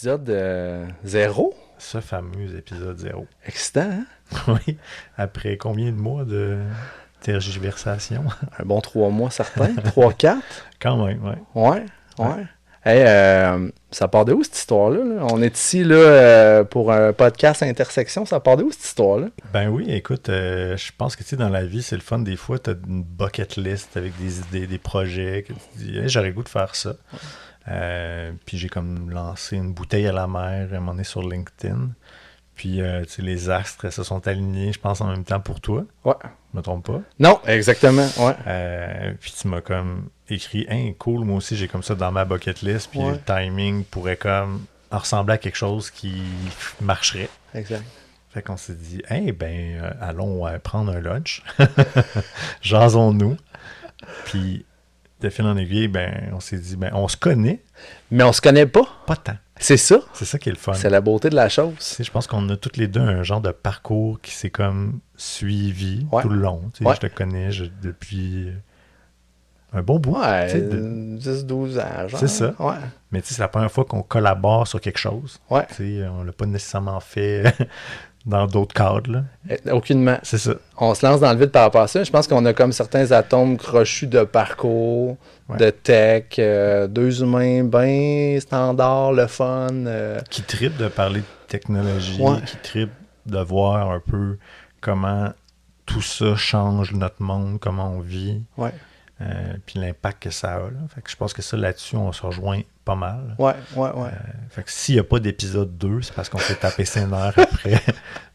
épisode 0. Ce fameux épisode 0. Excitant, hein? Oui. Après combien de mois de tergiversation? Un bon 3 mois certain. 3-4. Quand même, oui. Ouais. Hey, ça part de où cette histoire-là? Là? On est ici là, pour un podcast Intersection. Ça part de où cette histoire-là? Ben oui, écoute, je pense que tu sais, dans la vie, c'est le fun. Des fois, tu as une bucket list avec des idées, des projets que tu dis hey, j'aurais le goût de faire ça. Puis j'ai comme lancé une bouteille à la mer à un moment donné sur LinkedIn. Puis tu sais, les astres se sont alignés, je pense, en même temps pour toi. Ouais. Je me trompe pas? Non, exactement. Ouais. Puis tu m'as comme écrit hey, cool, moi aussi j'ai comme ça dans ma bucket list. Puis le timing pourrait comme ressembler à quelque chose qui marcherait. Exact. Fait qu'on s'est dit hey, allons prendre un lunch. Jasons-nous. Puis de fil en aiguille, on s'est dit on se connaît. Mais on se connaît pas. Pas tant. C'est ça. C'est ça qui est le fun. C'est la beauté de la chose. Tu sais, je pense qu'on a tous les deux un genre de parcours qui s'est comme suivi tout le long. Tu sais, je te connais depuis un bon bout. Ouais, tu sais, 10-12 ans. Genre. C'est ça. Ouais. Mais tu sais, c'est la première fois qu'on collabore sur quelque chose. Ouais. Tu sais, on l'a pas nécessairement fait dans d'autres cadres. Là. Aucunement. C'est ça. On se lance dans le vide par rapport à ça. Je pense qu'on a comme certains atomes crochus de parcours, de tech, deux humains bien standards, le fun. Qui trippent de parler de technologie, qui trippent de voir un peu comment tout ça change notre monde, comment on vit, puis l'impact que ça a. Là. Fait que je pense que ça, là-dessus, on se rejoint pas mal. Ouais. Fait que s'il n'y a pas d'épisode 2, c'est parce qu'on s'est tapé ses nerfs après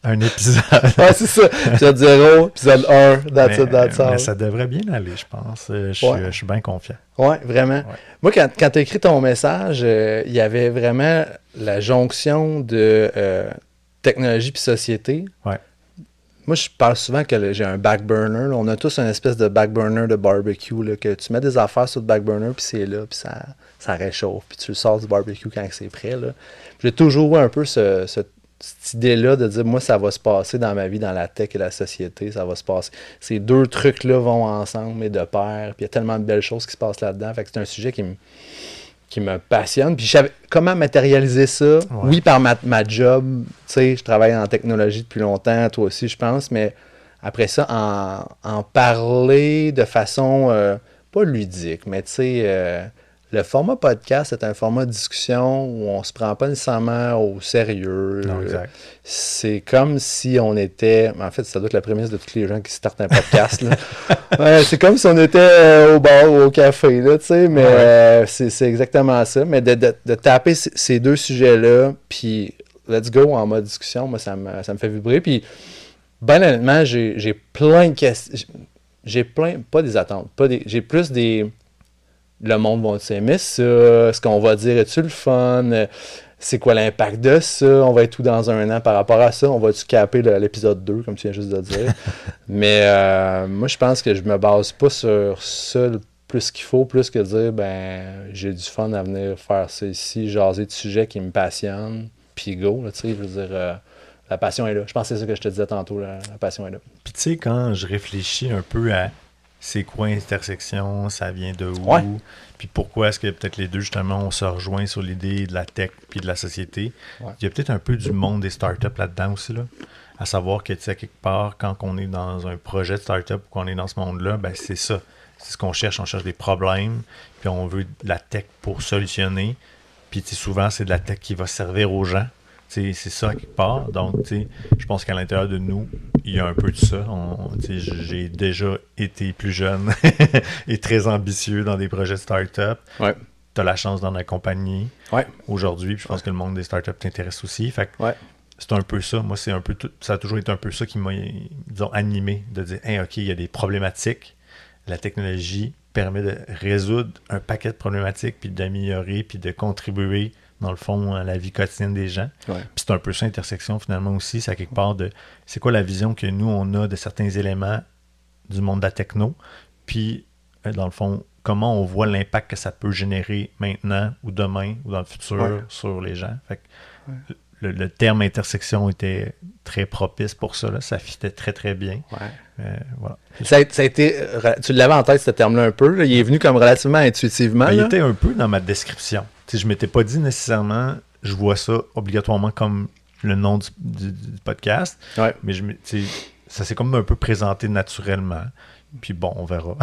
un épisode. Ouais, c'est ça. Épisode 0, épisode 1, that's all. Mais ça devrait bien aller, je pense. Je suis bien confiant. Ouais, vraiment. Ouais. Moi, quand tu as écrit ton message, il y avait vraiment la jonction de technologie puis société. Ouais. Moi, je parle souvent que j'ai un back burner. Là. On a tous une espèce de back burner de barbecue, là, que tu mets des affaires sur le back burner, puis c'est là, puis ça réchauffe, puis tu le sors du barbecue quand c'est prêt. Là. J'ai toujours eu un peu cette idée-là de dire, moi, ça va se passer dans ma vie, dans la tech et la société, ça va se passer. Ces deux trucs-là vont ensemble et de pair, puis il y a tellement de belles choses qui se passent là-dedans. Fait que c'est un sujet qui me passionne. Puis je savais comment matérialiser ça. Ouais. Oui, par ma job. Tu sais, je travaille en technologie depuis longtemps, toi aussi, je pense, mais après ça, en parler de façon pas ludique, mais tu sais, le format podcast, c'est un format de discussion où on se prend pas nécessairement au sérieux. Non, exact. C'est comme si on était... En fait, ça doit être la prémisse de tous les gens qui startent un podcast. Là. Ouais, c'est comme si on était au bar ou au café, là, tu sais, mais c'est exactement ça. Mais de taper ces deux sujets-là, puis let's go en mode discussion, moi, ça me fait vibrer. Puis, ben honnêtement, j'ai plein de questions. J'ai plein... Pas des attentes. J'ai plus des... Le monde va s'aimer ça, ce qu'on va dire, est-tu le fun, c'est quoi l'impact de ça, on va être tout dans un an par rapport à ça, on va-tu caper l'épisode 2, comme tu viens juste de dire. Mais moi, je pense que je me base pas sur ça plus qu'il faut, plus que dire, j'ai du fun à venir faire ça ici, jaser de sujets qui me passionnent, puis go, tu sais, je veux dire... la passion est là. Je pense que c'est ça que je te disais tantôt, la passion est là. Puis tu sais, quand je réfléchis un peu à c'est quoi intersection, ça vient de où, puis pourquoi est-ce que peut-être les deux, justement, on se rejoint sur l'idée de la tech puis de la société. Il y a peut-être un peu du monde des startups là-dedans aussi, là. À savoir que, tu sais, quelque part, quand on est dans un projet de startup ou qu'on est dans ce monde-là, c'est ça. C'est ce qu'on cherche. On cherche des problèmes, puis on veut de la tech pour solutionner. Puis, tu sais, souvent, c'est de la tech qui va servir aux gens. C'est ça quelque part. Donc, je pense qu'à l'intérieur de nous, il y a un peu de ça. J'ai déjà été plus jeune et très ambitieux dans des projets de start-up. Ouais. Tu as la chance d'en accompagner aujourd'hui. Je pense que le monde des startups t'intéresse aussi. Fait que c'est un peu ça. Moi, c'est un peu ça a toujours été un peu ça qui m'a, disons, animé de dire hey, OK, il y a des problématiques. La technologie permet de résoudre un paquet de problématiques, puis d'améliorer, puis de contribuer dans le fond, à la vie quotidienne des gens. Ouais. Puis c'est un peu ça, intersection, finalement, aussi. C'est à quelque part de... C'est quoi la vision que nous, on a de certains éléments du monde de la techno? Puis, dans le fond, comment on voit l'impact que ça peut générer maintenant ou demain ou dans le futur sur les gens. Fait que le terme intersection était très propice pour ça. Là. Ça fitait très, très bien. Ouais. Voilà. Ça a été... Tu l'avais en tête, ce terme-là, un peu. Là. Il est venu comme relativement intuitivement. Il était un peu dans ma description. T'sais, je ne m'étais pas dit nécessairement je vois ça obligatoirement comme le nom du podcast. Ouais. Mais ça s'est comme un peu présenté naturellement. Puis bon, on verra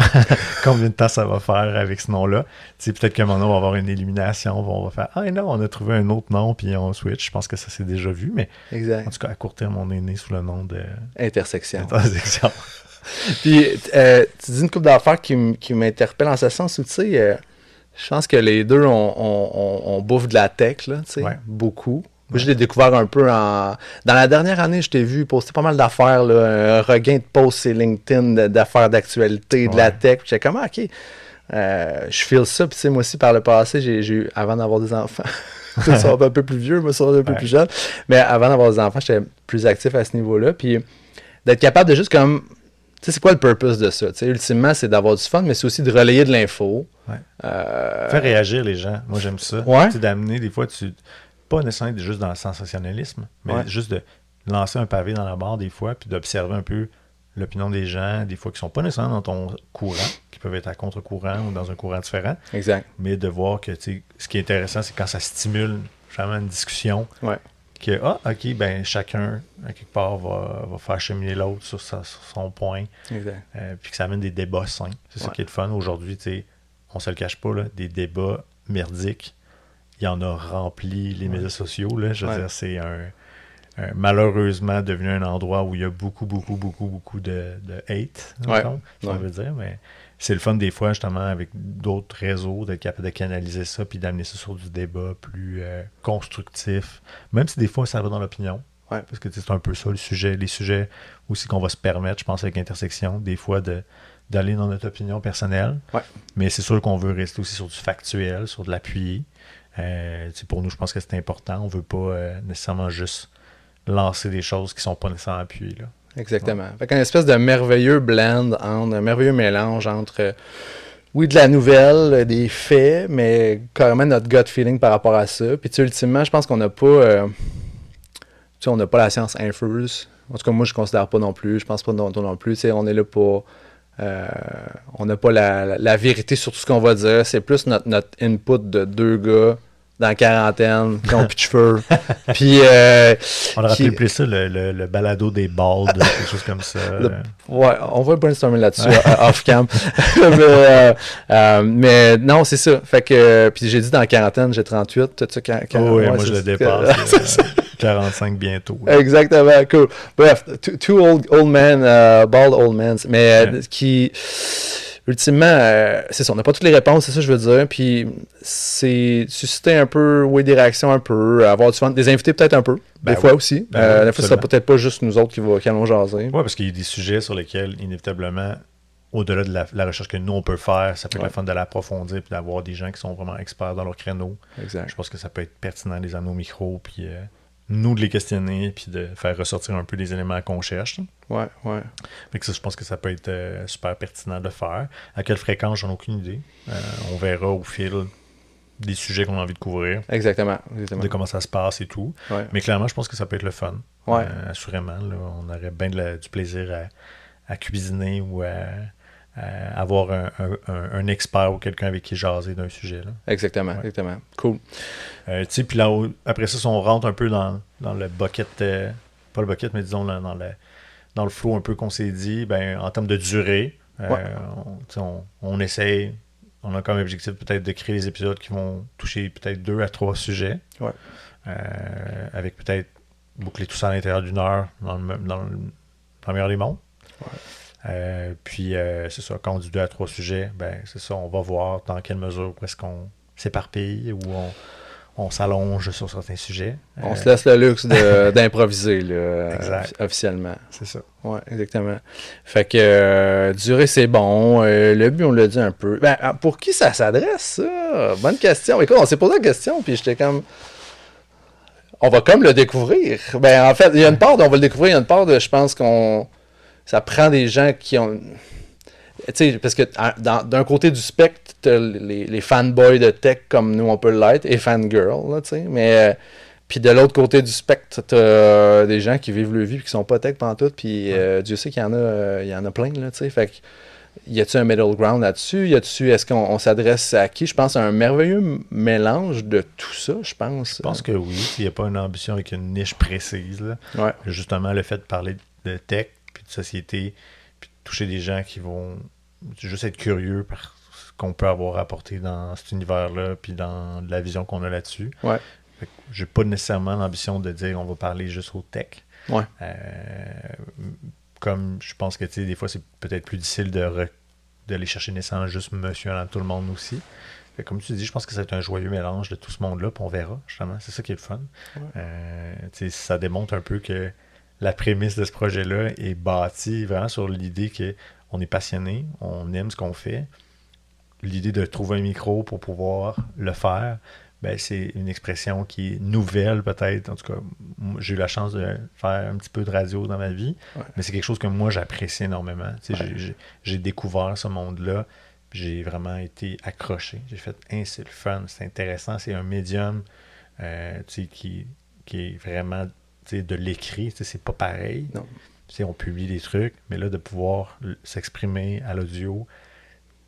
combien de temps ça va faire avec ce nom-là. Peut-être qu'à un moment donné, on va avoir une élimination. On va faire « Ah non, on a trouvé un autre nom, puis on switch. » Je pense que ça s'est déjà vu, mais exact. En tout cas, à court terme, on est né sous le nom de... Intersection. Puis, tu dis une couple d'affaires qui m'interpellent en ce sens où, tu sais, je pense que les deux, on bouffe de la tech, là, tu sais, beaucoup. Moi, je l'ai découvert un peu Dans la dernière année, je t'ai vu poster pas mal d'affaires, là, un regain de posts sur LinkedIn d'affaires d'actualité, de la tech. J'étais comme, OK, je file ça. Puis, tu sais, moi aussi, par le passé, j'ai eu, avant d'avoir des enfants, ça un peu plus vieux, moi, ça un peu plus jeune, mais avant d'avoir des enfants, j'étais plus actif à ce niveau-là. Puis, d'être capable de juste comme... Tu sais, c'est quoi le purpose de ça? Tu sais, ultimement, c'est d'avoir du fun, mais c'est aussi de relayer de l'info. Faire réagir les gens. Moi, j'aime ça. Tu sais, d'amener, des fois, pas nécessairement juste dans le sensationnalisme, mais juste de lancer un pavé dans la barre des fois, puis d'observer un peu l'opinion des gens, des fois qui sont pas nécessairement dans ton courant, qui peuvent être à contre-courant ou dans un courant différent. Exact. Mais de voir que, tu sais, ce qui est intéressant, c'est quand ça stimule vraiment une discussion. Que, OK, ben chacun, à quelque part, va faire cheminer l'autre sur son point. Exact. Puis que ça amène des débats sains. C'est ça qui est le fun. Aujourd'hui, tu sais, on se le cache pas, là, des débats merdiques. Il y en a rempli les médias sociaux. Là. Je veux dire, c'est malheureusement devenu un endroit où il y a beaucoup de hate, on veut dire. Mais c'est le fun des fois, justement, avec d'autres réseaux, d'être capable de canaliser ça puis d'amener ça sur du débat plus constructif. Même si des fois, ça va dans l'opinion. Parce que c'est un peu ça, les sujets aussi qu'on va se permettre, je pense, avec Intersection, des fois, d'aller dans notre opinion personnelle. Mais c'est sûr qu'on veut rester aussi sur du factuel, sur de l'appui. Pour nous, je pense que c'est important. On ne veut pas nécessairement juste lancer des choses qui ne sont pas nécessairement appuyées. Là. Exactement. Fait qu'un espèce de merveilleux blend, un merveilleux mélange entre, oui, de la nouvelle, des faits, mais carrément notre gut feeling par rapport à ça. Puis, ultimement, je pense qu'on n'a pas... on n'a pas la science infuse. En tout cas, moi, je ne considère pas non plus. Je pense pas non plus. On est là pour... on n'a pas la vérité sur tout ce qu'on va dire. C'est plus notre input de deux gars dans la quarantaine qui ont plus de cheveux. Puis, on aurait pu appeler ça le balado des baldes, quelque chose comme ça. On va brainstormer là-dessus off-cam. mais non, c'est ça. Fait que, puis j'ai dit dans la quarantaine, j'ai 38. Tout ça, moi, je le dépasse. 45 bientôt. Là. Exactement, cool. Bref, two old men, bald old men, mais qui, ultimement, c'est ça, on n'a pas toutes les réponses, c'est ça que je veux dire, puis c'est susciter un peu, des réactions un peu, avoir du fun, des invités peut-être un peu, des fois aussi. Des fois, ce sera peut-être pas juste nous autres qui allons jaser. Oui, parce qu'il y a des sujets sur lesquels, inévitablement, au-delà de la recherche que nous, on peut faire, ça peut être le fun de l'approfondir puis d'avoir des gens qui sont vraiment experts dans leur créneau. Exact. Je pense que ça peut être pertinent de les amener au micro, puis... nous de les questionner puis de faire ressortir un peu des éléments qu'on cherche. Ouais. Fait que ça, je pense que ça peut être super pertinent de faire. À quelle fréquence, j'en ai aucune idée. On verra au fil des sujets qu'on a envie de couvrir. Exactement. De comment ça se passe et tout. Ouais. Mais clairement, je pense que ça peut être le fun. Ouais. Assurément. Là, on aurait bien du plaisir à cuisiner ou à avoir un expert ou quelqu'un avec qui jaser d'un sujet. Là. Exactement. Cool. Puis là, après ça, si on rentre un peu dans le bucket, pas le bucket, mais disons dans le flow un peu qu'on s'est dit, en termes de durée, on essaye, on a comme objectif peut-être de créer des épisodes qui vont toucher peut-être 2 à 3 sujets, avec peut-être boucler tout ça à l'intérieur d'1 heure dans le meilleur des mondes. Puis c'est ça, quand on dit 2 à 3 sujets, c'est ça, on va voir dans quelle mesure est-ce qu'on s'éparpille ou on s'allonge sur certains sujets. On se laisse le luxe d'improviser là, officiellement. C'est ça. Oui, exactement. Fait que durée, c'est bon. Le but, on l'a dit un peu. Pour qui ça s'adresse, ça? Bonne question. Écoute, on s'est posé la question, puis j'étais comme... On va comme le découvrir. En fait, il y a une part on va le découvrir, il y a une part de, je pense ça prend des gens qui ont... Tu sais, parce que d'un côté du spectre, t'as les fanboys de tech comme nous, on peut l'être, et fangirls, là, tu sais, mais... puis de l'autre côté du spectre, t'as des gens qui vivent leur vie et qui sont pas tech pantoute, puis Dieu sait qu'il y en a plein, là, tu sais, fait que y a-tu un middle ground là-dessus? Est-ce qu'on s'adresse à qui? Je pense à un merveilleux mélange de tout ça, je pense. Je pense que oui. Il n'y a pas une ambition avec une niche précise. Là. Ouais. Justement, le fait de parler de tech, puis de société, puis de toucher des gens qui vont juste être curieux par ce qu'on peut avoir apporté dans cet univers-là, puis dans la vision qu'on a là-dessus. Ouais. J'ai pas nécessairement l'ambition de dire on va parler juste au tech. Ouais. Comme je pense que des fois c'est peut-être plus difficile d'aller chercher naissance juste monsieur dans tout le monde aussi. Fait, comme tu dis, je pense que ça va être un joyeux mélange de tout ce monde-là, puis on verra, justement. C'est ça qui est le fun. Ouais. Ça démontre un peu que la prémisse de ce projet-là est bâtie vraiment sur l'idée qu'on est passionné, on aime ce qu'on fait. L'idée de trouver un micro pour pouvoir le faire, ben, c'est une expression qui est nouvelle peut-être. En tout cas, j'ai eu la chance de faire un petit peu de radio dans ma vie, mais c'est quelque chose que moi j'apprécie énormément. J'ai découvert ce monde-là, j'ai vraiment été accroché. J'ai fait « c'est le fun, c'est intéressant, c'est un médium qui est vraiment de l'écrit, c'est pas pareil. On publie des trucs, mais là de pouvoir s'exprimer à l'audio,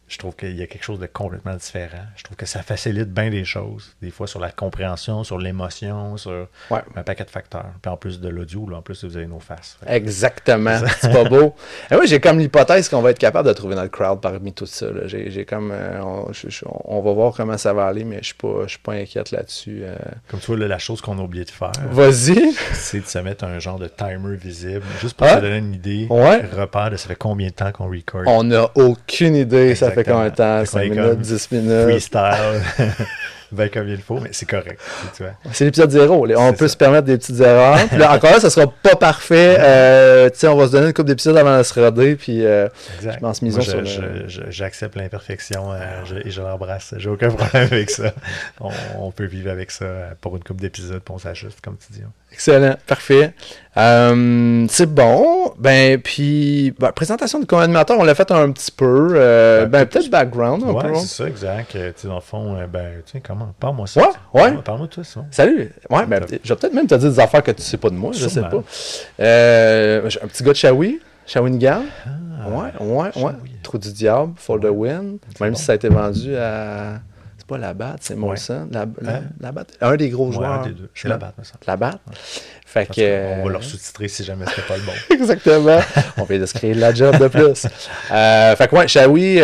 je trouve qu'il y a quelque chose de complètement différent. Je trouve que ça facilite bien des choses. Des fois sur la compréhension, sur l'émotion, sur un paquet de facteurs. Puis en plus de l'audio, là, en plus vous avez nos faces. Exactement. C'est pas beau. Et moi, j'ai comme l'hypothèse qu'on va être capable de trouver notre crowd parmi tout ça. Là. J'ai comme... on va voir comment ça va aller, mais je suis pas inquiète là-dessus. Comme tu vois, là, la chose qu'on a oublié de faire, vas-y, c'est de se mettre un genre de timer visible, juste pour se donner une idée, repère de ça fait combien de temps qu'on record. On n'a aucune idée. Exactement. Ça fait combien de temps? 5 minutes, 10 minutes? Freestyle. Ben comme il faut, mais c'est correct. Tu vois. C'est l'épisode 0. On peut se permettre des petites erreurs. Puis là, encore là, ça sera pas parfait. On va se donner une couple d'épisodes avant de se roder. Puis je pense mise sur j'accepte l'imperfection et je l'embrasse. J'ai aucun problème avec ça. On peut vivre avec ça pour une couple d'épisodes, puis on s'ajuste, comme tu dis. Excellent, parfait. C'est bon. Puis présentation de co-animateur, on l'a fait un petit peu. Peut-être background un peu. Oui, c'est ça, exact. Dans le fond, comment? Parle-moi ça. Ouais. Parle-moi de toi, ça. Salut. Ouais, je vais peut-être même te dire des affaires que tu sais pas de moi, je sais pas. Un petit gars de Shawinigan. Ouais. Trou du diable, For the Win. Même si ça a été vendu à... C'est pas la batte, c'est Molson. La batte. Un des gros joueurs. Un des deux. C'est la batte, ça. La batte. Fait que, on va leur sous-titrer si jamais c'était pas le bon. Exactement. On vient de se créer de la job de plus. Fait que Shawi,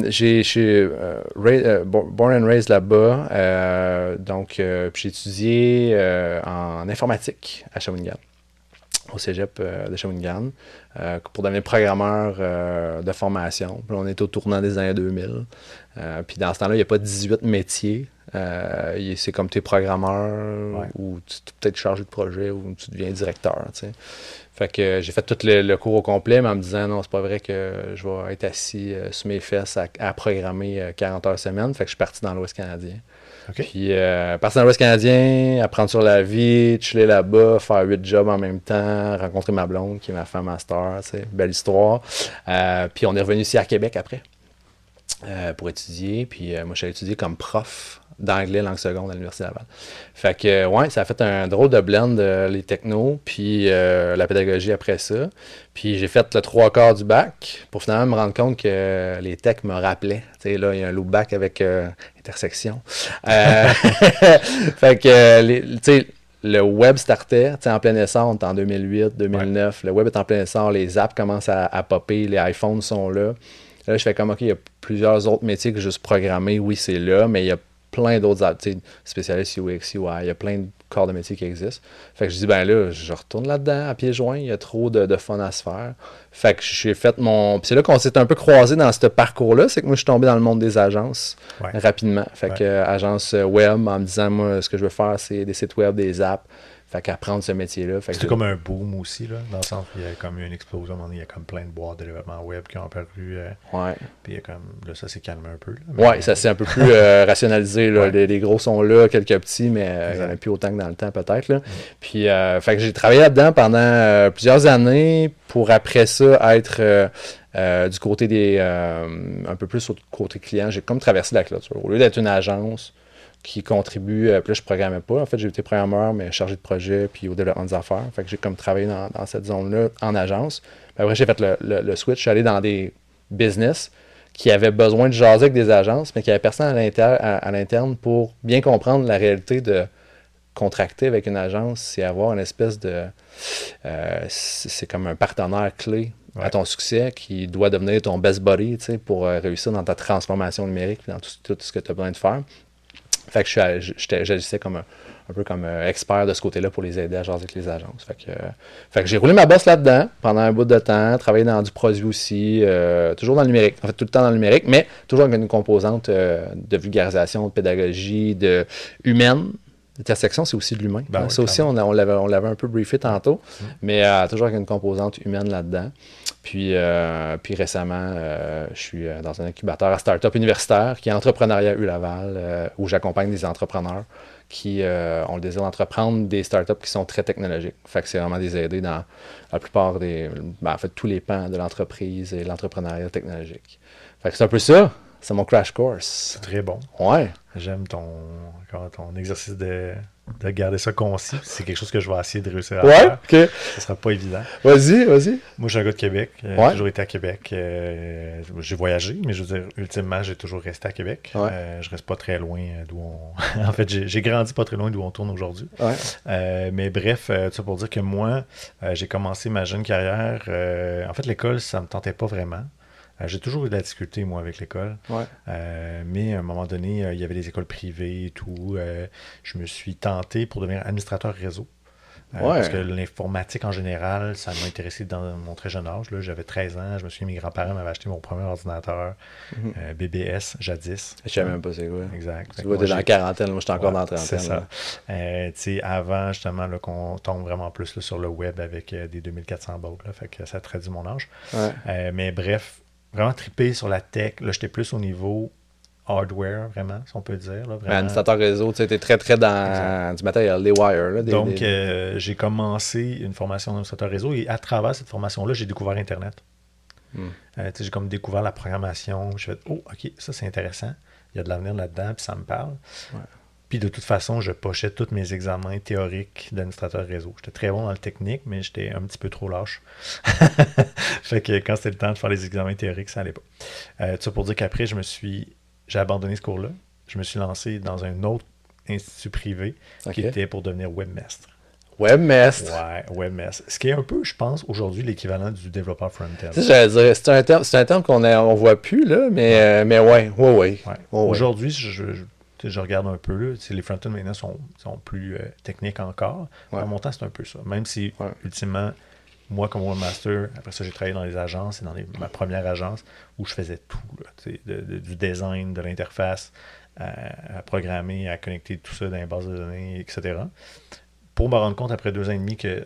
j'ai born and raised là-bas. Donc, j'ai étudié en informatique à Shawinigan, au cégep de Shawinigan, pour devenir programmeur de formation. Puis on est au tournant des années 2000. Puis dans ce temps-là, il n'y a pas 18 métiers. C'est comme tu es programmeur ou tu es peut-être chargé de projet ou tu deviens directeur. T'sais. Fait que j'ai fait tout le cours au complet, mais en me disant non, c'est pas vrai que je vais être assis sur mes fesses à programmer 40 heures semaine. Fait que je suis parti dans l'Ouest canadien. Okay. Puis partir dans l'Ouest canadien, apprendre sur la vie, chiller là-bas, faire 8 jobs en même temps, rencontrer ma blonde qui est ma femme master, belle histoire. Puis on est revenu ici à Québec après pour étudier. Puis moi, je suis allé étudier comme prof d'anglais langue seconde à l'Université Laval. Fait que, ça a fait un drôle de blend, les technos, puis la pédagogie après ça. Puis j'ai fait le 3/4 du bac pour finalement me rendre compte que les techs me rappelaient. Tu sais, là, il y a un loop bac avec intersection. Fait que, tu sais, le web startait en plein essor, on est en 2008, 2009. Le web est en plein essor, les apps commencent à popper, les iPhones sont là. Là, je fais comme, OK, il y a plusieurs autres métiers que juste programmer. Oui, c'est là, mais il y a plein d'autres spécialistes UX, UI, il y a plein de corps de métier qui existent. Fait que je dis, là, je retourne là-dedans à pieds joints, il y a trop de fun à se faire. Fait que j'ai fait mon... Puis c'est là qu'on s'est un peu croisé dans ce parcours-là, c'est que moi, je suis tombé dans le monde des agences rapidement. Fait que agence web, en me disant, moi, ce que je veux faire, c'est des sites web, des apps. Fait qu'apprendre ce métier-là. C'était comme un boom aussi, là, dans le sens où il y a comme eu une explosion. Il y a comme plein de boîtes de développement web qui ont apparu. Puis il y a comme, là, ça s'est calmé un peu. Là, ça s'est un peu plus rationalisé. Là. Les gros sont là, quelques petits, mais il n'y en a plus autant que dans le temps, peut-être. Là. Puis, fait que j'ai travaillé là-dedans pendant plusieurs années pour après ça être du côté des... un peu plus au côté client. J'ai comme traversé la clôture. Au lieu d'être une agence qui contribue, puis là je programmais pas, en fait j'ai été programmeur mais chargé de projet puis au développement des affaires, fait que j'ai comme travaillé dans cette zone-là en agence. Puis après j'ai fait le switch, je suis allé dans des business qui avait besoin de jaser avec des agences, mais qui avait personne à l'interne pour bien comprendre la réalité de contracter avec une agence, c'est avoir une espèce de... c'est comme un partenaire clé à ton succès qui doit devenir ton best buddy, tu sais, pour réussir dans ta transformation numérique, dans tout ce que tu as besoin de faire. Fait que j'agissais comme un peu comme expert de ce côté-là pour les aider à jaser avec les agences. Fait que j'ai roulé ma bosse là-dedans pendant un bout de temps, travaillé dans du produit aussi, toujours dans le numérique, en fait tout le temps dans le numérique, mais toujours avec une composante de vulgarisation, de pédagogie, de humaine. L'intersection, c'est aussi de l'humain. Ben ça oui, aussi, on l'avait un peu briefé tantôt, mais toujours avec une composante humaine là-dedans. Puis récemment, je suis dans un incubateur à start-up universitaire qui est Entrepreneuriat U-Laval, où j'accompagne des entrepreneurs qui ont le désir d'entreprendre des startups qui sont très technologiques. Fait que c'est vraiment des aider dans la plupart en fait, tous les pans de l'entreprise et l'entrepreneuriat technologique. Fait que c'est un peu ça. C'est mon crash course. C'est très bon. Ouais. J'aime ton exercice de garder ça concis. C'est quelque chose que je vais essayer de réussir à ouais, faire. OK. Ce sera pas évident. Vas-y. Moi, je suis un gars de Québec. J'ai toujours été à Québec. J'ai voyagé, mais je veux dire, ultimement, j'ai toujours resté à Québec. Ouais. Je reste pas très loin d'où on... En fait, j'ai grandi pas très loin d'où on tourne aujourd'hui. Ouais. Mais bref, tout ça pour dire que moi, j'ai commencé ma jeune carrière. En fait, l'école, ça me tentait pas vraiment. J'ai toujours eu de la difficulté, moi, avec l'école. Ouais. Mais à un moment donné, il y avait des écoles privées et tout. Je me suis tenté pour devenir administrateur réseau. Parce que l'informatique en général, ça m'a intéressé dans mon très jeune âge. Là. J'avais 13 ans, je me souviens, mes grands-parents m'avaient acheté mon premier ordinateur, BBS, jadis. Je savais même pas c'est quoi. Exact. Tu vois, t'es dans la quarantaine, moi je suis encore dans la trentaine. C'est ça. Avant, justement, là, qu'on tombe vraiment plus là, sur le web avec des 2400 bautes. Fait que ça traduit mon âge. Ouais. Mais bref, vraiment trippé sur la tech. Là, j'étais plus au niveau hardware, vraiment, si on peut dire. Là, vraiment. Administrateur réseau, tu étais très, très dans du matériel, des wires. Là, Donc, j'ai commencé une formation d'administrateur réseau et à travers cette formation-là, j'ai découvert Internet. J'ai comme découvert la programmation. J'ai fait, oh, OK, ça c'est intéressant. Il y a de l'avenir là-dedans, puis ça me parle. Ouais. Puis de toute façon, je pochais tous mes examens théoriques d'administrateur réseau. J'étais très bon dans le technique, mais j'étais un petit peu trop lâche. Fait que quand c'était le temps de faire les examens théoriques, ça allait pas. Tout ça pour dire qu'après, j'ai abandonné ce cours-là. Je me suis lancé dans un autre institut privé qui était pour devenir webmaster. Webmaster. Ouais, webmaster. Ce qui est un peu, je pense, aujourd'hui l'équivalent du développeur front-end. J'allais dire, c'est un terme qu'on voit plus, là, mais ouais. Aujourd'hui, je regarde un peu, là, les front-end maintenant sont plus techniques encore. En mon temps, c'est un peu ça. Même si, ultimement, moi, comme webmaster, après ça, j'ai travaillé dans les agences et dans ma première agence où je faisais tout, là, du design, de l'interface, à programmer, à connecter tout ça dans les bases de données, etc. Pour me rendre compte après 2 ans et demi que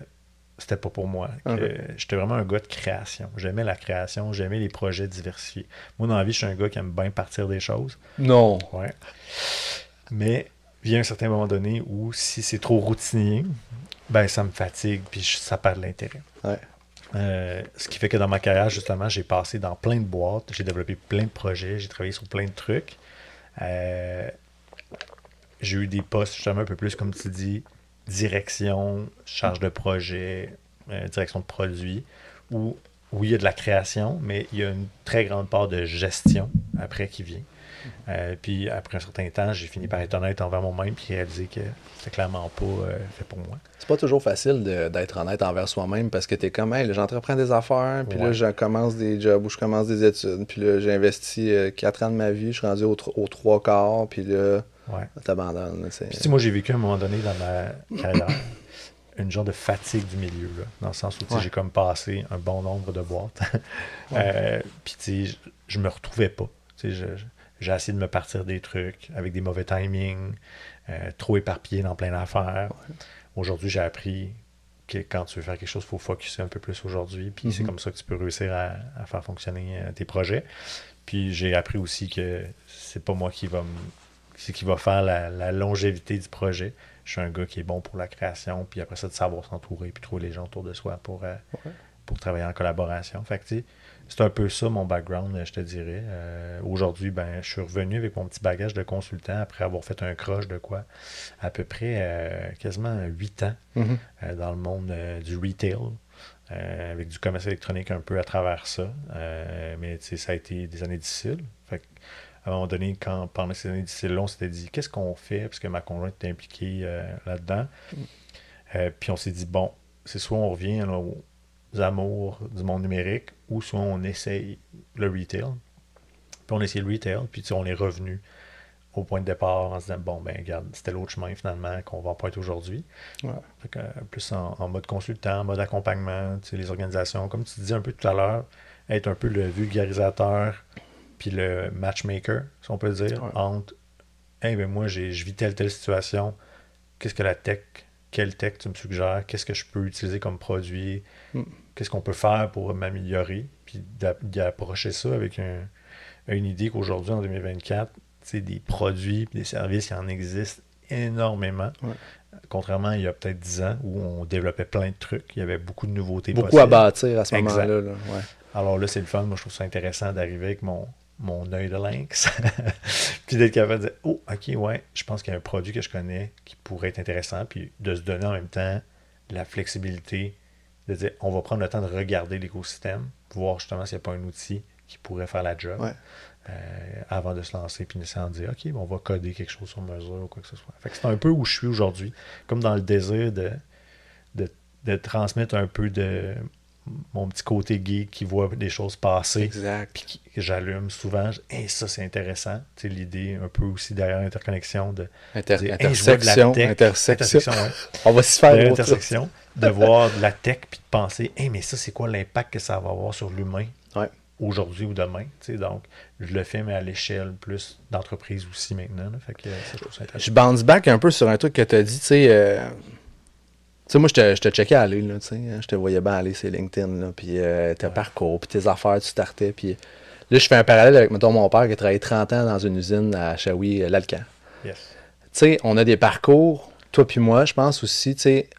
c'était pas pour moi. J'étais vraiment un gars de création. J'aimais la création, j'aimais les projets diversifiés. Moi, dans la vie, je suis un gars qui aime bien partir des choses. Non. Ouais. Mais il y a un certain moment donné où si c'est trop routinier, ben ça me fatigue puis ça perd l'intérêt. Ouais. Ce qui fait que dans ma carrière, justement, j'ai passé dans plein de boîtes, j'ai développé plein de projets, j'ai travaillé sur plein de trucs. J'ai eu des postes, justement, un peu plus, comme tu dis, direction, charge de projet, direction de produit, où il y a de la création, mais il y a une très grande part de gestion après qui vient. Puis après un certain temps, j'ai fini par être honnête envers moi-même puis réaliser que c'était clairement pas fait pour moi. C'est pas toujours facile d'être honnête envers soi-même parce que t'es comme, hey, là, j'entreprends des affaires, puis là, je commence des jobs ou je commence des études, puis là, j'ai investi 4 ans de ma vie, je suis rendu aux 3 quarts, puis là, t'abandonnes. Puis moi, j'ai vécu à un moment donné dans ma carrière une genre de fatigue du milieu, là, dans le sens où j'ai comme passé un bon nombre de boîtes. Puis je me retrouvais pas. J'ai essayé de me partir des trucs avec des mauvais timings, trop éparpillé dans plein d'affaires. Aujourd'hui, j'ai appris que quand tu veux faire quelque chose, il faut focusser un peu plus aujourd'hui. Puis c'est comme ça que tu peux réussir à faire fonctionner tes projets. Puis j'ai appris aussi que c'est pas moi qui va faire la longévité du projet. Je suis un gars qui est bon pour la création, puis après ça, de savoir s'entourer, puis trouver les gens autour de soi pour travailler en collaboration. Fait que c'est un peu ça mon background, je te dirais. Aujourd'hui, je suis revenu avec mon petit bagage de consultant après avoir fait un crush de quoi? À peu près quasiment 8 ans dans le monde du retail. avec du commerce électronique un peu à travers ça. Mais ça a été des années difficiles. Fait à un moment donné, pendant ces années difficiles-là, on s'était dit, qu'est-ce qu'on fait? Parce que ma conjointe était impliquée là-dedans. Puis on s'est dit, bon, c'est soit on revient aux amours du monde numérique, ou soit on essaye le retail. Puis on a essayé le retail, puis on est revenu au point de départ en se disant, bon, ben regarde, c'était l'autre chemin finalement qu'on va pas être aujourd'hui. Ouais. Fait que, plus en mode consultant, en mode accompagnement, les organisations, comme tu disais un peu tout à l'heure, être un peu le vulgarisateur puis le matchmaker, si on peut dire, entre hey, ben moi, je vis telle situation, qu'est-ce que quelle tech tu me suggères, qu'est-ce que je peux utiliser comme produit, qu'est-ce qu'on peut faire pour m'améliorer, puis d'approcher ça avec une idée qu'aujourd'hui, en 2024, des produits et des services, il en existe énormément. Ouais. Contrairement à il y a peut-être 10 ans où on développait plein de trucs, il y avait beaucoup de nouveautés possibles. Beaucoup à bâtir à ce moment-là. Là. Ouais. Alors là, c'est le fun. Moi, je trouve ça intéressant d'arriver avec mon œil de lynx. Puis d'être capable de dire, oh, ok, ouais, je pense qu'il y a un produit que je connais qui pourrait être intéressant. Puis de se donner en même temps la flexibilité de dire, on va prendre le temps de regarder l'écosystème, voir justement s'il n'y a pas un outil qui pourrait faire la job. Ouais. Avant de se lancer puis d'essayer de dire ok, on va coder quelque chose sur mesure ou quoi que ce soit. Fait que c'est un peu où je suis aujourd'hui, comme dans le désir de transmettre un peu de mon petit côté geek qui voit des choses passer puis que j'allume souvent. Ça c'est intéressant, tu sais, l'idée un peu aussi derrière l'interconnexion de dire, intersection, intersection. Ouais. On va s'y faire l'intersection, de voir de la tech puis de penser mais ça c'est quoi l'impact que ça va avoir sur l'humain aujourd'hui ou demain, tu sais, donc je le fais mais à l'échelle plus d'entreprise aussi maintenant, là, fait que ça, je trouve ça intéressant. Je bounce back un peu sur un truc que tu as dit, tu sais, moi je te checkais aller, là, tu sais, je te voyais bien aller sur LinkedIn, là, puis tes parcours, puis tes affaires, tu startais, puis là je fais un parallèle avec, mettons, mon père qui a travaillé 30 ans dans une usine à Shawi, l'Alcan. Yes. Tu sais, on a des parcours, toi puis moi, je pense aussi, tu sais,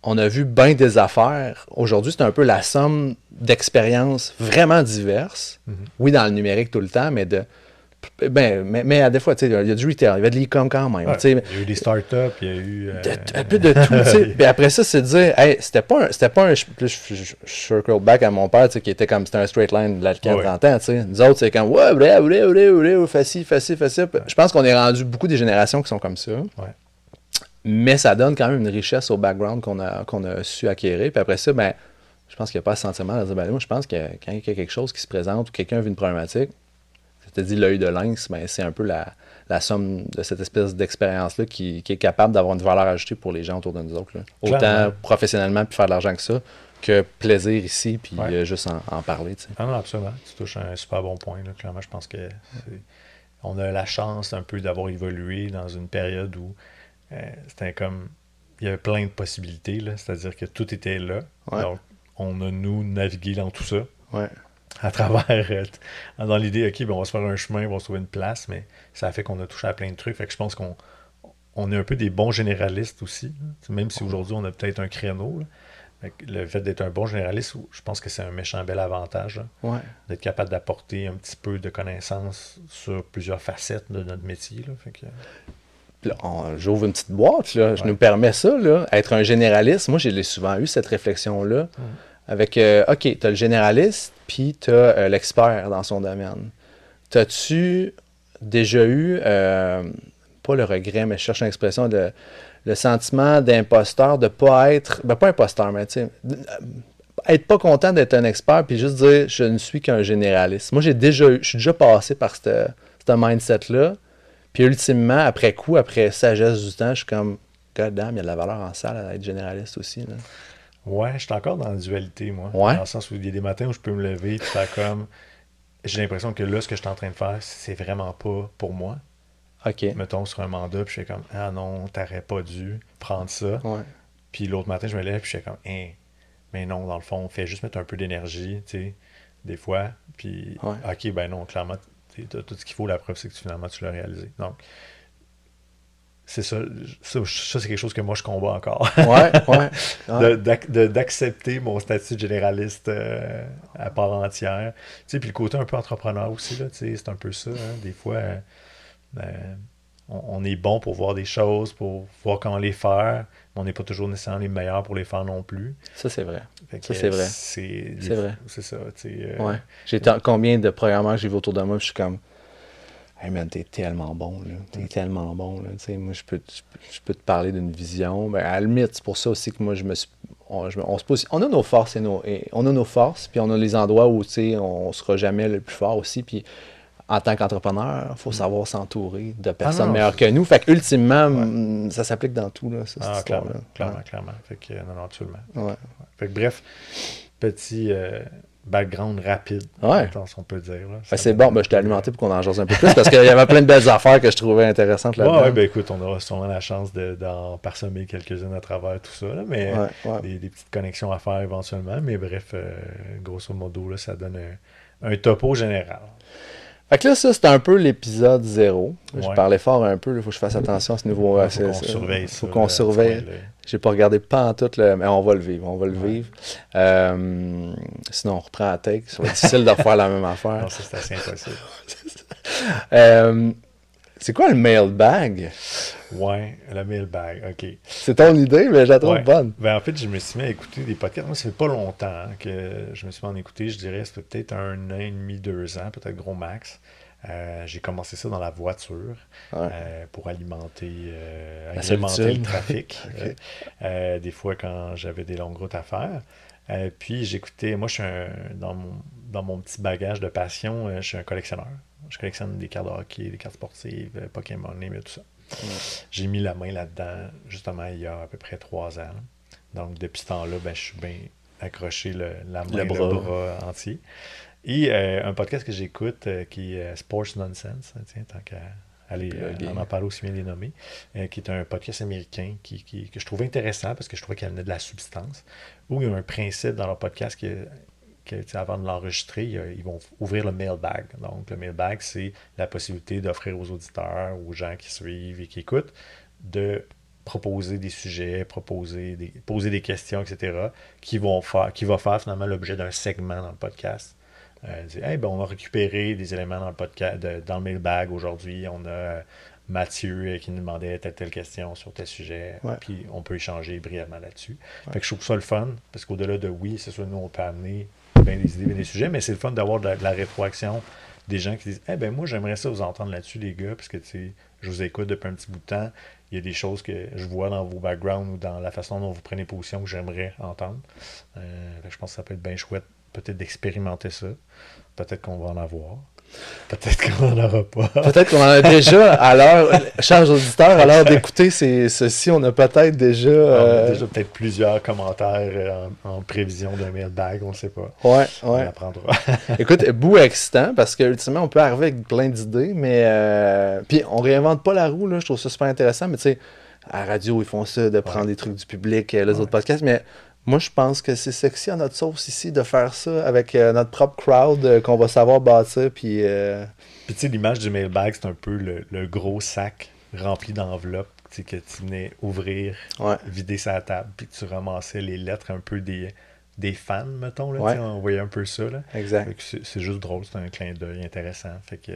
on a vu bien des affaires. Aujourd'hui, c'est un peu la somme d'expériences vraiment diverses. Mm-hmm. Oui, dans le numérique tout le temps, mais mais à des fois, il y a du retail, il y a de l'e-com quand même. Ouais, il y a eu des startups, il y a eu... un peu de tout. Puis après ça, c'est de dire, hey, c'était pas un je circle back à mon père, qui était comme, c'était un straight line de l'Alcan 30 ans. T'sais. Nous autres, c'est comme, ouais, facile. Je pense qu'on est rendu beaucoup des générations qui sont comme ça. Ouais. Mais ça donne quand même une richesse au background qu'on a su acquérir. Puis après ça, ben, je pense qu'il n'y a pas ce sentiment de dire, ben, moi, je pense que quand il y a quelque chose qui se présente ou quelqu'un vit une problématique, je te dis l'œil de lynx, ben, c'est un peu la somme de cette espèce d'expérience-là qui est capable d'avoir une valeur ajoutée pour les gens autour de nous autres. Là. Autant professionnellement puis faire de l'argent que ça, que plaisir ici, puis juste en parler. T'sais. Ah non, absolument. Tu touches un super bon point. Là. Clairement, je pense que on a la chance un peu d'avoir évolué dans une période où c'était comme, il y avait plein de possibilités, là, c'est-à-dire que tout était là. Ouais. Donc, on a, nous, navigué dans tout ça. Ouais. À travers, dans l'idée, OK, ben, on va se faire un chemin, on va se trouver une place, mais ça a fait qu'on a touché à plein de trucs. Fait que je pense qu'on est un peu des bons généralistes aussi, là. Même si aujourd'hui, on a peut-être un créneau. Là. Le fait d'être un bon généraliste, je pense que c'est un méchant bel avantage. Ouais. D'être capable d'apporter un petit peu de connaissances sur plusieurs facettes de notre métier. Là. Fait que... Là, j'ouvre une petite boîte, là. Je nous permets ça, là, être un généraliste. Moi, j'ai souvent eu cette réflexion-là. Avec, OK, tu as le généraliste, puis tu as l'expert dans son domaine. T'as-tu déjà eu, pas le regret, mais je cherche une expression, le sentiment d'imposteur, de pas être, ben pas imposteur, mais tu sais, être pas content d'être un expert, puis juste dire, je ne suis qu'un généraliste. Moi, je suis déjà passé par ce mindset-là. Puis ultimement, après coup, après sagesse du temps, je suis comme, God damn, il y a de la valeur en salle à être généraliste aussi. Là. Ouais, je suis encore dans la dualité, moi. Ouais. Dans le sens où il y a des matins où je peux me lever, puis faire comme, j'ai l'impression que là, ce que je suis en train de faire, c'est vraiment pas pour moi. OK. Mettons sur un mandat, puis je fais comme, ah non, t'aurais pas dû prendre ça. Ouais. Puis l'autre matin, je me lève, puis je fais comme, mais non, dans le fond, on fait juste mettre un peu d'énergie, tu sais, des fois. Puis, OK, ben non, clairement, t'as tout ce qu'il faut, la preuve, c'est que finalement, tu l'as réalisé. Donc, c'est ça c'est quelque chose que moi, je combats encore. Ouais. D'accepter mon statut de généraliste à part entière. Tu sais, puis le côté un peu entrepreneur aussi, là, tu sais, c'est un peu ça, hein, des fois... on est bon pour voir des choses, pour voir comment les faire, mais on n'est pas toujours nécessairement les meilleurs pour les faire non plus. Ça, c'est vrai. Ça, c'est vrai. C'est vrai. C'est ça, tu sais. Ouais. Combien de programmeurs j'ai vu autour de moi, je suis comme... Hey man, t'es tellement bon, là. T'es tellement bon, là. Tu sais, moi, je peux te parler d'une vision. Ben, à la limite, c'est pour ça aussi que moi, je me suis... On se pose... On a nos forces on a nos forces, puis on a les endroits où, tu sais, on sera jamais le plus fort aussi, puis en tant qu'entrepreneur, il faut savoir s'entourer de personnes meilleures que nous. Fait que ultimement, ça s'applique dans tout, là, cette histoire-là. Clairement. Fait que, non, absolument. Ouais. Fait que bref, petit background rapide, si on peut dire. Là. C'est bon, je t'ai alimenté pour qu'on en jase un peu plus, parce qu'il y avait plein de belles affaires que je trouvais intéressantes là-dedans. Ben écoute, on aura sûrement la chance d'en parsemer quelques-unes à travers tout ça, là, mais des petites connexions à faire éventuellement. Mais bref, grosso modo, là, ça donne un topo général. Fait que là, ça, c'était un peu l'épisode 0. Je parlais fort un peu, il faut que je fasse attention à ce niveau. Il faut qu'on surveille ça. Faut qu'on surveille. J'ai pas regardé pas en tout, mais on va le vivre. Sinon, on reprend la take. Ça va être difficile de refaire la même affaire. Non, ça, c'est assez impossible. C'est quoi le mailbag? Ouais, le mailbag, OK. C'est ton idée, mais je la trouve bonne. Ben, en fait, je me suis mis à écouter des podcasts. Moi, ça fait pas longtemps que je me suis mis à en écouter. Je dirais, ça fait peut-être 1 an et demi, 2 ans, peut-être gros max. J'ai commencé ça dans la voiture pour alimenter le trafic. Okay. Des fois, quand j'avais des longues routes à faire. Puis j'écoutais, moi, dans mon petit bagage de passion, je suis un collectionneur. Je collectionne des cartes de hockey, des cartes sportives, Pokémon, tout ça. J'ai mis la main là-dedans, justement, il y a à peu près 3 ans. Donc, depuis ce temps-là, je suis bien accroché la main, le bras entier. Et un podcast que j'écoute qui est Sports Nonsense, tant qu'à aller en parler aussi bien les nommer, qui est un podcast américain que je trouvais intéressant parce que je trouvais qu'il y avait de la substance, où il y a un principe dans leur podcast que avant de l'enregistrer, ils vont ouvrir le mailbag. Donc, le mailbag, c'est la possibilité d'offrir aux auditeurs, aux gens qui suivent et qui écoutent, de proposer des sujets, poser des questions, etc., qui va faire finalement l'objet d'un segment dans le podcast. On a récupéré des éléments dans le podcast, dans le mailbag aujourd'hui. On a Mathieu qui nous demandait telle question sur tel sujet. Puis on peut échanger brièvement là-dessus. Fait que je trouve ça le fun, parce qu'au-delà de c'est sûr, nous, on peut amener bien des idées, bien des sujets, mais c'est le fun d'avoir de la rétroaction des gens qui disent moi, j'aimerais ça vous entendre là-dessus, les gars, parce que je vous écoute depuis un petit bout de temps. Il y a des choses que je vois dans vos backgrounds ou dans la façon dont vous prenez position que j'aimerais entendre. Je pense que ça peut être bien chouette, peut-être d'expérimenter ça. Peut-être qu'on va en avoir. Peut-être qu'on n'en aura pas. Peut-être qu'on en a déjà, à l'heure, chers auditeurs, à l'heure d'écouter ceci, on a peut-être déjà... On a déjà peut-être plusieurs commentaires en prévision d'un mailbag, on ne sait pas. On apprendra. Écoute, bout excitant, parce que ultimement, on peut arriver avec plein d'idées, mais... Puis on réinvente pas la roue, là, je trouve ça super intéressant, mais tu sais, à la radio, ils font ça, de prendre des trucs du public, les autres podcasts, mais... Moi, je pense que c'est sexy à notre sauce ici de faire ça avec notre propre crowd qu'on va savoir bâtir. Puis tu sais, l'image du mailbag, c'est un peu le gros sac rempli d'enveloppes que tu venais ouvrir, vider sa table, puis que tu ramassais les lettres un peu des fans, mettons. Là, on voyait un peu ça. Là. Exact. C'est juste drôle, c'est un clin d'œil intéressant. Fait que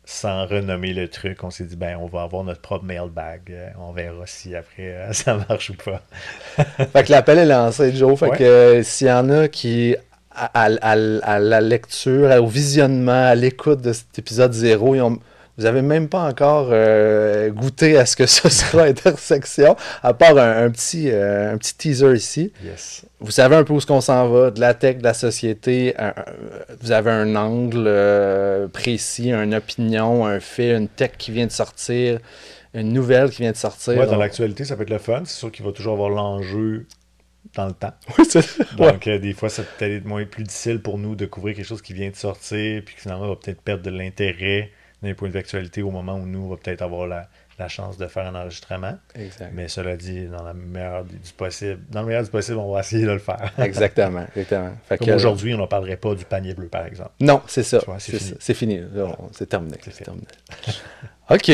sans renommer le truc, on s'est dit, on va avoir notre propre mailbag. On verra si après ça marche ou pas. Fait que l'appel est lancé, Joe. Fait que s'il y en a qui, à la lecture, au visionnement, à l'écoute de cet épisode 0, vous n'avez même pas encore goûté à ce que ce sera Intersection, à part un petit teaser ici. Yes. Vous savez un peu où on s'en va, de la tech, de la société. Vous avez un angle précis, une opinion, un fait, une tech qui vient de sortir, une nouvelle qui vient de sortir. Dans l'actualité, ça peut être le fun. C'est sûr qu'il va toujours avoir l'enjeu dans le temps. Oui, c'est ça. Donc, des fois, ça peut être plus difficile pour nous de couvrir quelque chose qui vient de sortir, puis que finalement, on va peut-être perdre de l'intérêt d'un point de vue actualité au moment où nous, on va peut-être avoir la chance de faire un enregistrement. Exact. Mais cela dit, dans le meilleur du possible, on va essayer de le faire. Exactement. Comme aujourd'hui, on ne parlerait pas du panier bleu, par exemple. Non, c'est ça. C'est fini. C'est terminé. OK.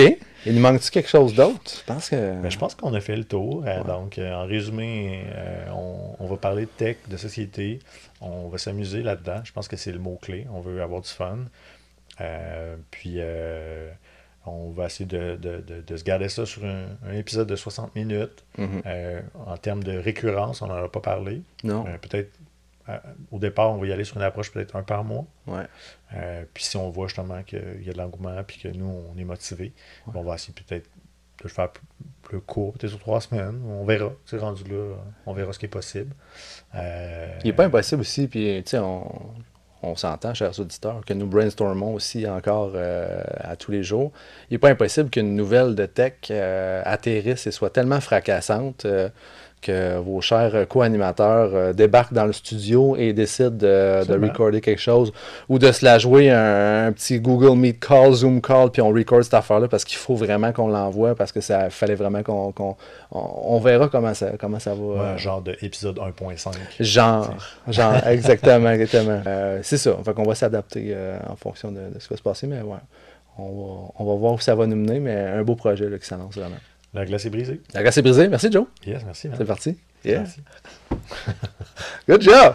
Il nous manque-tu quelque chose d'autre? Je pense qu'on a fait le tour. Donc, en résumé, on va parler de tech, de société. On va s'amuser là-dedans. Je pense que c'est le mot-clé. On veut avoir du fun. Puis, On va essayer de se garder ça sur un épisode de 60 minutes. En termes de récurrence, on n'en a pas parlé. Non. Peut-être, au départ, on va y aller sur une approche peut-être un par mois. Ouais. Puis si on voit justement qu'il y a de l'engouement puis que nous, on est motivés, on va essayer peut-être de le faire plus court, peut-être sur 3 semaines. On verra. Tu sais, rendu là, on verra ce qui est possible. Il n'est pas impossible aussi, puis tu sais, on s'entend, chers auditeurs, que nous brainstormons aussi encore à tous les jours. Il n'est pas impossible qu'une nouvelle de tech atterrisse et soit tellement fracassante que vos chers co-animateurs débarquent dans le studio et décident de recorder quelque chose ou de se la jouer un petit Google Meet call, Zoom call, puis on record cette affaire-là parce qu'il faut vraiment qu'on l'envoie, parce que ça fallait vraiment on verra comment ça va. Un genre d'épisode 1.5. Genre, exactement. C'est ça. Fait qu'on va s'adapter en fonction de ce qui va se passer, mais ouais, on va voir où ça va nous mener, mais un beau projet là, qui s'annonce vraiment. La glace est brisée. La glace est brisée. Merci, Joe. Yes, merci. C'est parti. Yeah. Merci. Good job.